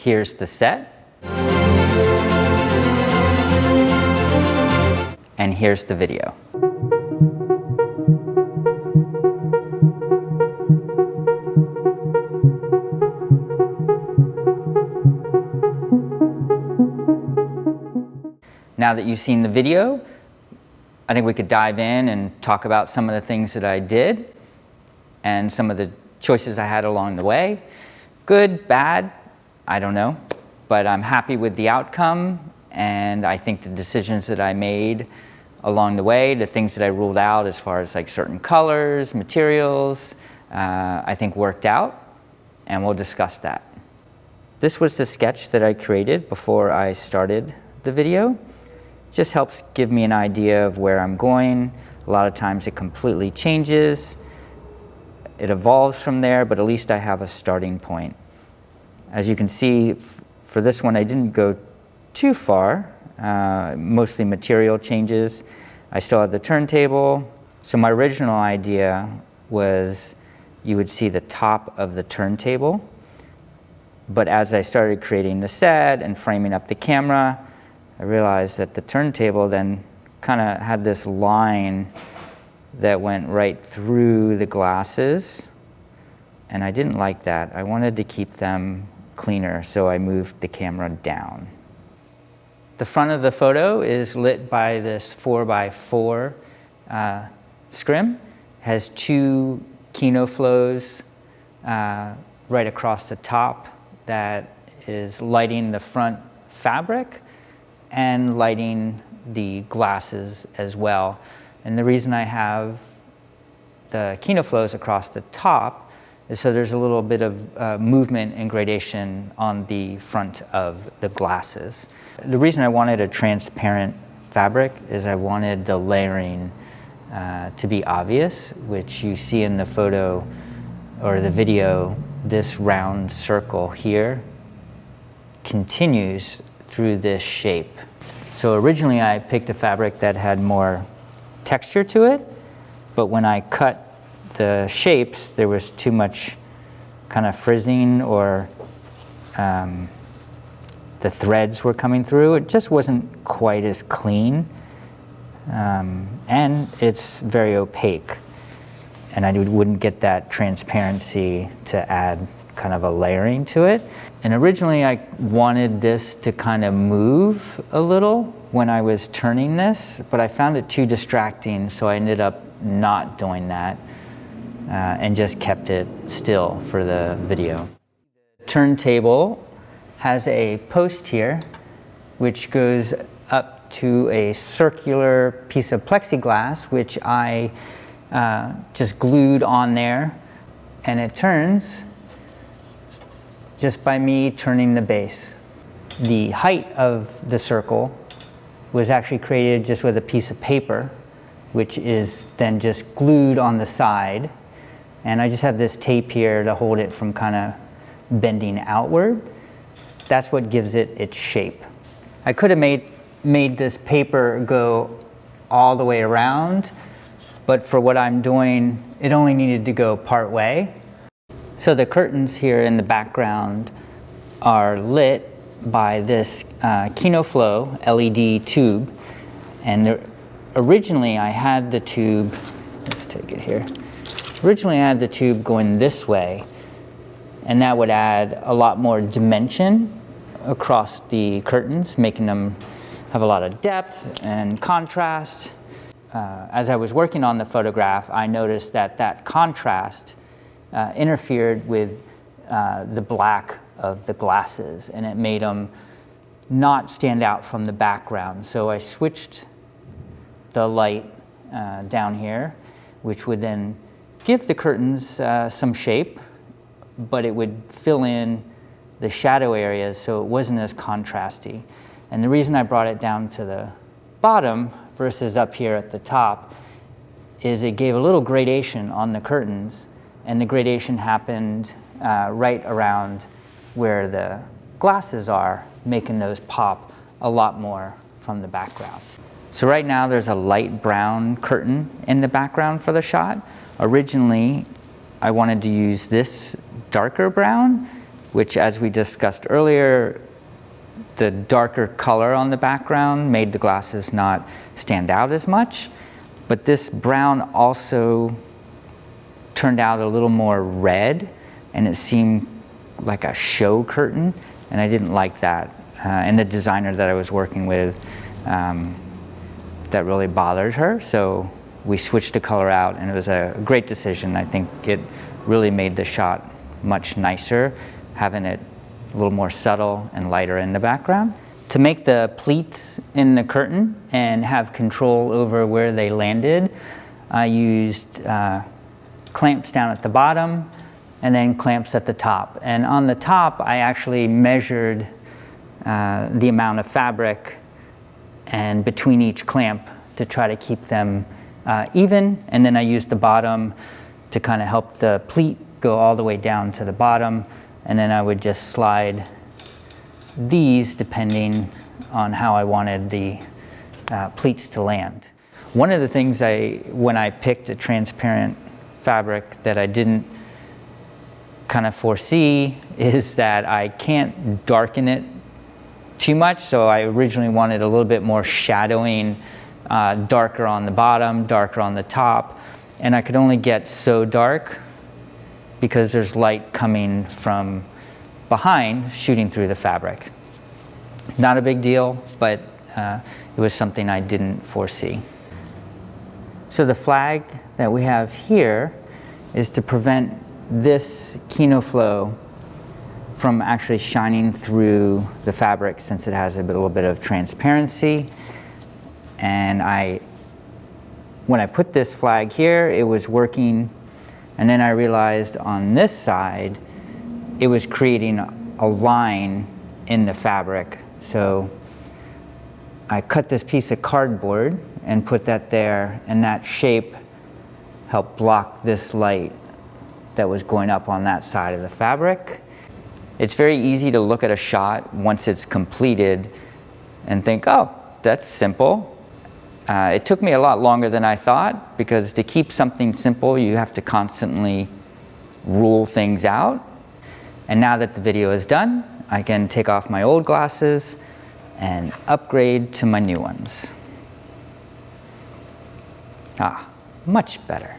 Here's the set. And here's the video. Now that you've seen the video, I think we could dive in and talk about some of the things that I did and some of the choices I had along the way. Good, bad, I don't know, but I'm happy with the outcome, and I think the decisions that I made along the way, the things that I ruled out as far as like certain colors, materials, I think worked out, and we'll discuss that. This was the sketch that I created before I started the video. Just helps give me an idea of where I'm going. A lot of times it completely changes. It evolves from there, but at least I have a starting point. As you can see, for this one I didn't go too far, mostly material changes. I still had the turntable. So my original idea was you would see the top of the turntable, but as I started creating the set and framing up the camera, I realized that the turntable then kind of had this line that went right through the glasses, and I didn't like that. I wanted to keep them cleaner, so I moved the camera down. The front of the photo is lit by this 4x4 scrim. Has two Kino flows right across the top that is lighting the front fabric and lighting the glasses as well. And the reason I have the Kino flows across the top is so there's a little bit of movement and gradation on the front of the glasses. The reason I wanted a transparent fabric is I wanted the layering to be obvious, which you see in the photo or the video. This round circle here continues through this shape. So originally I picked a fabric that had more texture to it, but when I cut the shapes, there was too much kind of frizzing, or the threads were coming through. It just wasn't quite as clean, and it's very opaque, and I wouldn't get that transparency to add kind of a layering to it. And originally I wanted this to kind of move a little when I was turning this, but I found it too distracting, so I ended up not doing that and just kept it still for the video. Turntable has a post here which goes up to a circular piece of plexiglass, which I just glued on there, and it turns just by me turning the base. The height of the circle was actually created just with a piece of paper, which is then just glued on the side. And I just have this tape here to hold it from kind of bending outward. That's what gives it its shape. I could have made this paper go all the way around, but for what I'm doing, it only needed to go part way. So the curtains here in the background are lit by this Kino Flow LED tube, and originally I had the tube, let's take it here. Originally I had the tube going this way, and that would add a lot more dimension across the curtains, making them have a lot of depth and contrast. As I was working on the photograph, I noticed that contrast interfered with the black of the glasses, and it made them not stand out from the background. So I switched the light down here, which would then give the curtains some shape, but it would fill in the shadow areas so it wasn't as contrasty. And the reason I brought it down to the bottom versus up here at the top is it gave a little gradation on the curtains, and the gradation happened right around where the glasses are, making those pop a lot more from the background. So right now there's a light brown curtain in the background for the shot. Originally, I wanted to use this darker brown, which, as we discussed earlier, the darker color on the background made the glasses not stand out as much. But this brown also turned out a little more red, and it seemed like a show curtain, and I didn't like that. And the designer that I was working with, that really bothered her, so we switched the color out, and it was a great decision. I think it really made the shot much nicer, having it a little more subtle and lighter in the background. To make the pleats in the curtain and have control over where they landed, I used clamps down at the bottom and then clamps at the top. And on the top, I actually measured the amount of fabric and between each clamp to try to keep them even. And then I used the bottom to kind of help the pleat go all the way down to the bottom. And then I would just slide these depending on how I wanted the pleats to land. One of the things when I picked a transparent fabric that I didn't kind of foresee is that I can't darken it too much. So I originally wanted a little bit more shadowing, darker on the bottom, darker on the top. And I could only get so dark because there's light coming from behind, shooting through the fabric. Not a big deal, but it was something I didn't foresee. So the flag that we have here is to prevent this Kino flow from actually shining through the fabric, since it has a little bit of transparency. And when I put this flag here, it was working, and then I realized on this side it was creating a line in the fabric. So I cut this piece of cardboard and put that there, and that shape helped block this light that was going up on that side of the fabric. It's very easy to look at a shot once it's completed and think, oh, that's simple. It took me a lot longer than I thought, because to keep something simple, you have to constantly rule things out. And now that the video is done, I can take off my old glasses and upgrade to my new ones. Much better.